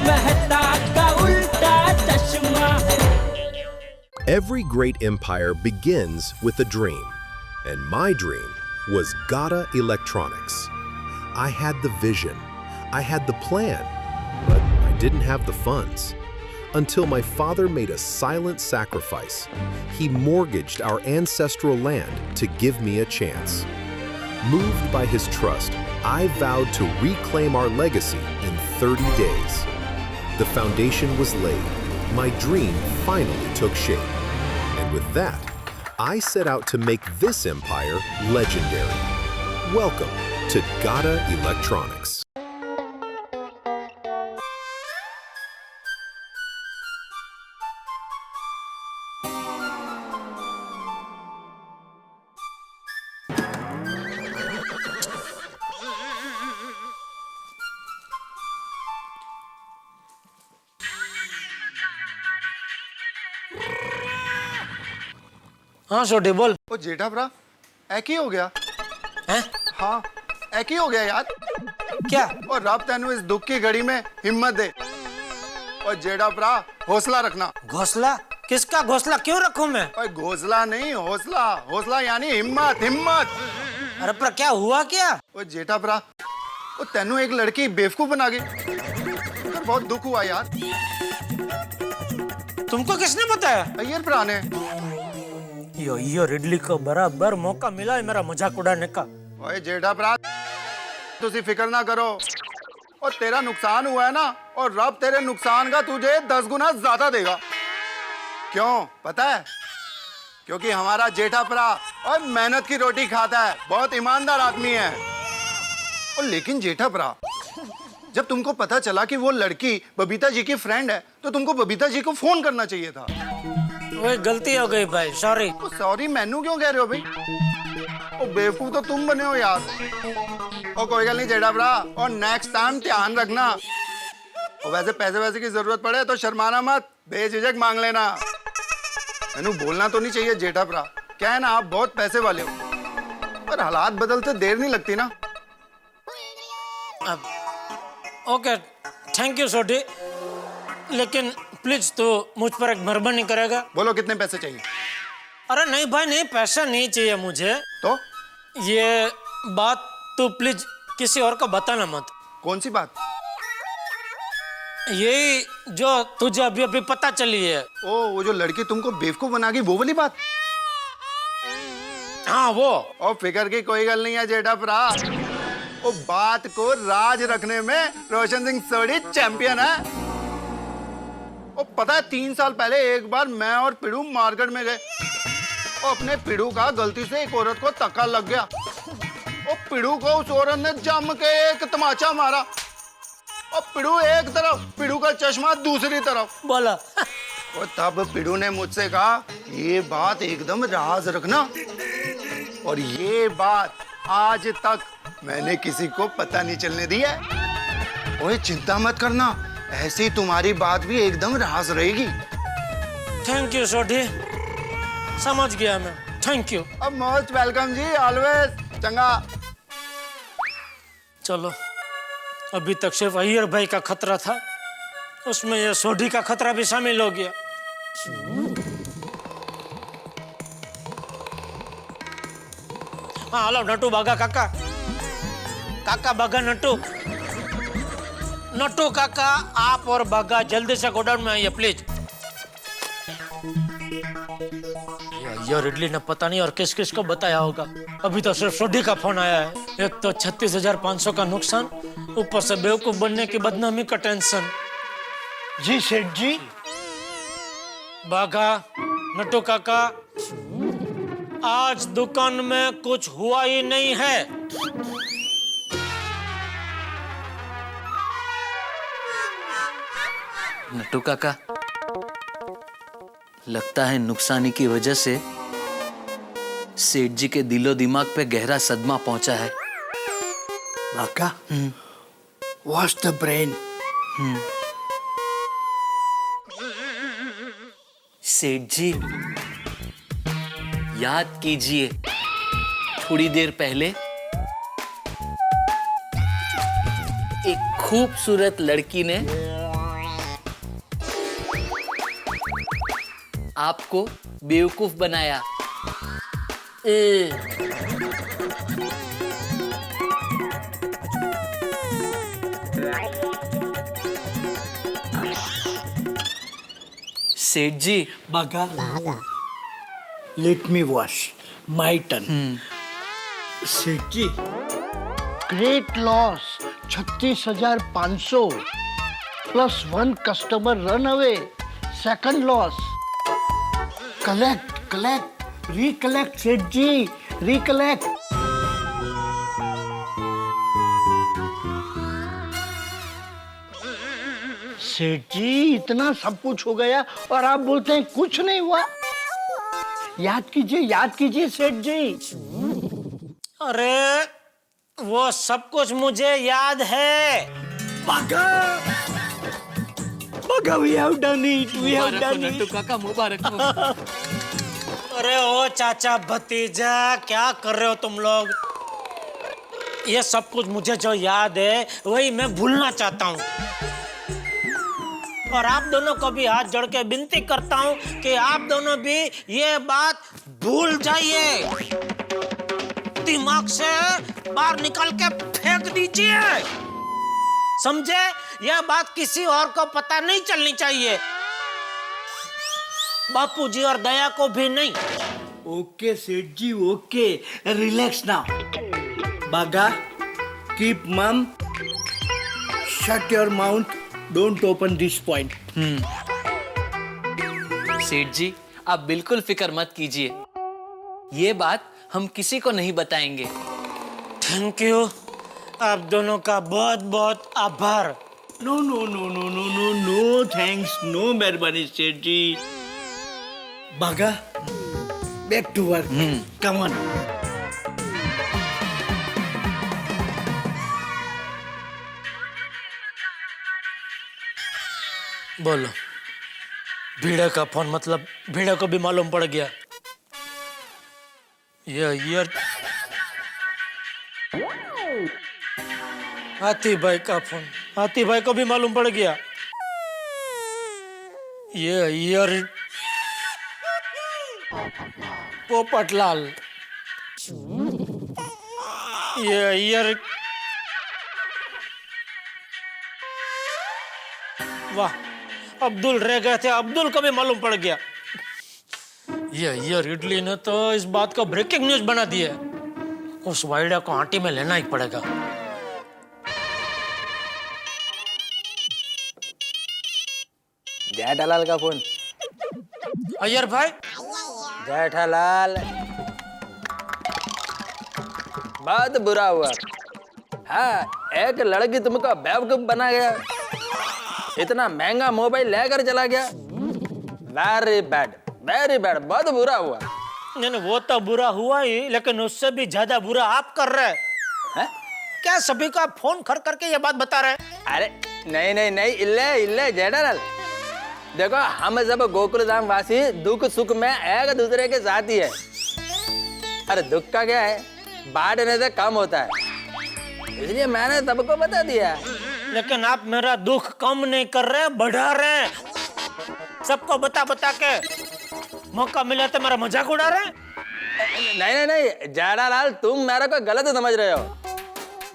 मेहता का उल्टा चश्मा। Every great empire begins with a dream, and my dream was Gata Electronics. I had the vision, I had the plan, but I didn't have the funds. Until my father made a silent sacrifice. He mortgaged our ancestral land to give me a chance. Moved by his trust, I vowed to reclaim our legacy in 30 days. The foundation was laid. My dream finally took shape. And with that, I set out to make this empire legendary. Welcome to Gata Electronics. हाँ छोटे बोल। ओ जेठा भरा एक ही हो गया हैं? हाँ एक ही हो गया यार। क्या? और रब तेनू इस दुख की घड़ी में हिम्मत दे। और जेठा भरा हौसला रखना। घोंसला? किसका घोंसला क्यों रखूं मैं? ओए घोंसला नहीं हौसला, हौसला यानी हिम्मत हिम्मत। अरे पर क्या हुआ क्या? ओ जेठा भरा ओ तेनू एक लड़की बेवकूफ बना गई। तो बहुत दुख हुआ यार। तुमको किसने बताया? अय्यर भरा ने। यो रिडली को बराबर मौका मिला है मेरा मजाक उड़ाने का। ओए जेठा भरा तुसी फिक्र ना करो। और तेरा नुकसान हुआ है ना, और रब तेरे नुकसान का तुझे 10 गुना ज्यादा देगा। क्यों पता है? क्योंकि हमारा जेठा भरा और मेहनत की रोटी खाता है, बहुत ईमानदार आदमी है। और लेकिन जेठा भरा जब तुमको पता चला कि वो लड़की बबीता जी की फ्रेंड है, तो तुमको बबीता जी को फोन करना चाहिए था। वो गलती हो गई भाई, सॉरी। तो सॉरी मैनू क्यों कह रहे हो भाई? ओ बेवकूफ तो तुम बने हो यार। और कोई गल नहीं जेठा भरा, और नेक्स्ट टाइम ध्यान रखना। और वैसे पैसे वैसे की जरूरत पड़े तो शर्माना मत, बेझिझक मांग लेना। मैनू बोलना तो नहीं चाहिए जेठा भरा, क्या है ना आप बहुत पैसे वाले हो, पर हालात बदलते देर नहीं लगती ना। ओके थैंक यू छोटी, लेकिन प्लीज तो मुझ पर एक मेहरबानी करेगा? बोलो कितने पैसे चाहिए? अरे नहीं भाई नहीं, पैसा नहीं चाहिए मुझे। तो ये बात तू प्लीज किसी और को बताना मत। कौन सी बात? यही जो तुझे अभी अभी पता चली है। ओ वो जो लड़की तुमको बेवकूफ बना गई, वो वाली बात? हाँ वो। और फिक्र की कोई गल नहीं है जेठा भरा। वो बात को राज रखने में रोशन सिंह सोढ़ी चैंपियन है। वो पता है 3 साल पहले एक बार मैं और पिड़ू मार्केट में गए, और अपने पिड़ू का गलती से एक औरत को धक्का लग गया। और पिड़ू को उस औरत ने जम के एक तमाचा मारा, और पिड़ू एक तरफ, पिड़ू का चश्मा दूसरी तरफ। बोला। और तब पिड़ू ने मुझसे कहा ये बात एकदम राज रखना, और ये बात आज तक मैंने किसी को पता नहीं चलने दी है। ओए चिंता मत करना, ऐसी तुम्हारी बात भी एकदम राज रहेगी। थैंक यू छोटी, समझ गया मैं, थैंक यू। अब मोस्ट वेलकम जी, ऑलवेज। चंगा चलो, अभी तक सिर्फ अय्यर भाई का खतरा था, उसमें ये सोढ़ी का खतरा भी शामिल हो गया। हाँ हेलो नटू बागा काका, काका बागा नटू, नटू काका आप और बागा जल्दी से गोडाउन में आइए प्लीज। यार इडली ने पता नहीं और किस किस को बताया होगा, अभी तो सिर्फ सोढ़ी का फोन आया है। एक तो 36,500 का नुकसान, ऊपर से बेवकूफ बनने की बदनामी का टेंशन। जी सेठ जी। बागा नटू काका, आज दुकान में कुछ हुआ ही नहीं है। नट्टू काका, लगता है नुकसानी की वजह से सेठ जी के दिलो दिमाग पे गहरा सदमा पहुंचा है। बाका, वॉश द ब्रेन। सेठ जी याद कीजिए, थोड़ी देर पहले एक खूबसूरत लड़की ने आपको बेवकूफ बनाया। सेठ जी, Baga, let me wash. My turn. Seth ji, great loss 36,500 plus 1 customer run away, second loss. Collect recollect Seth ji, recollect. Seth जी, इतना सब कुछ हो गया और आप बोलते हैं कुछ नहीं हुआ। याद कीजिए सेठ जी। अरे वो सब कुछ मुझे याद है। Baga, we have done it. We have done it. Nattu काका, मुबारक हो। अरे ओ चाचा भतीजा, क्या कर रहे हो तुम लोग? ये सब कुछ मुझे जो याद है वही मैं भूलना चाहता हूँ। और आप दोनों को भी हाथ जोड़ के विनती करता हूँ कि आप दोनों भी ये बात भूल जाइए, दिमाग से बाहर निकाल के फेंक दीजिए, समझे? यह बात किसी और को पता नहीं चलनी चाहिए, बापूजी और दया को भी नहीं। ओके सेठ जी, ओके, रिलैक्स नाउ। बागा, कीप मम, shut your mouth, don't open this point. सेठ जी, आप बिल्कुल फिक्र मत कीजिए, ये बात हम किसी को नहीं बताएंगे। थैंक यू, आप दोनों का बहुत बहुत आभार। No no no no no no no thanks, no मेहरबानी सेठ जी। बागा, back to work, come on. बोलो, भीड़े का फोन, मतलब भीड़े को भी मालूम पड़ गया? ये हाथी भाई का फोन, हाथी भाई को भी मालूम पड़ गया? ये पोपटलाल, ये वाह, अब्दुल रह गए थे, अब्दुल को भी मालूम पड़ गया। ये इडली ने तो इस बात को ब्रेकिंग न्यूज बना दिया। उस वाइडा को आंटी में लेना ही पड़ेगा। जेठालाल का फोन। अय्यर भाई। जेठालाल, बहुत बुरा हुआ। हाँ, एक लड़की तुमको बेवकूफ बना गया, इतना महंगा मोबाइल लेकर चला गया। वेरी बैड, वेरी बैड, बहुत बुरा हुआ। नहीं, वो तो बुरा हुआ ही, लेकिन उससे भी ज्यादा बुरा आप कर रहे हैं। क्या सभी को आप फोन कर करके ये बात बता रहे हैं? अरे नहीं नहीं नहीं, इल्ले जेठालाल, देखो हम सब गोकुल धाम वासी दुख सुख में एक दूसरे के साथ ही है। अरे दुख का क्या है, बांटने से कम होता है, इसलिए मैंने सबको बता दिया। लेकिन आप मेरा दुख कम नहीं कर रहे, बढ़ा रहे हैं। सबको बता बता के मौका मिला तो मेरा मजाक उड़ा रहे हैं। नहीं नहीं नहीं जेठालाल, तुम मेरे को गलत समझ रहे हो।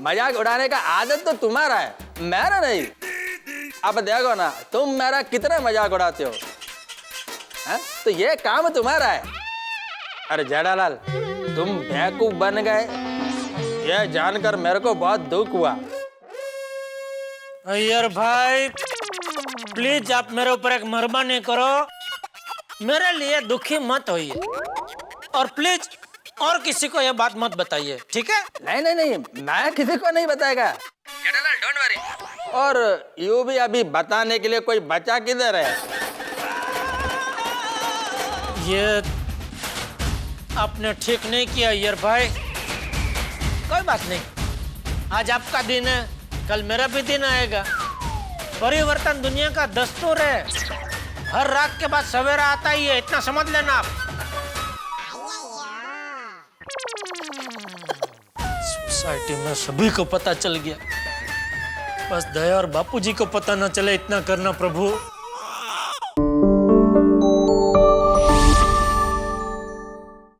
मजाक उड़ाने का आदत तो तुम्हारा है, मेरा नहीं। अब देखो ना, तुम मेरा कितना मजाक उड़ाते हो, है? तो ये काम तुम्हारा है। अरे जेठालाल, तुम बेवकूफ बन गए, ये जानकर मेरे को बहुत दुख हुआ। अय्यर भाई, प्लीज आप मेरे ऊपर एक मेहरबानी करो, मेरे लिए दुखी मत होइए, और प्लीज और किसी को ये बात मत बताइए, ठीक है? नहीं नहीं नहीं, मैं किसी को नहीं बताएगा, डोंट वरी। और यू भी अभी बताने के लिए कोई बचा किधर है? ये आपने ठीक नहीं किया अय्यर भाई। कोई बात नहीं, आज आपका दिन है, कल मेरा भी दिन आएगा। परिवर्तन दुनिया का दस्तूर है, हर रात के बाद सवेरा आता ही है, इतना समझ लेना आप। सोसाइटी में सभी को पता चल गया, बस दया और बापूजी को पता न चले, इतना करना प्रभु।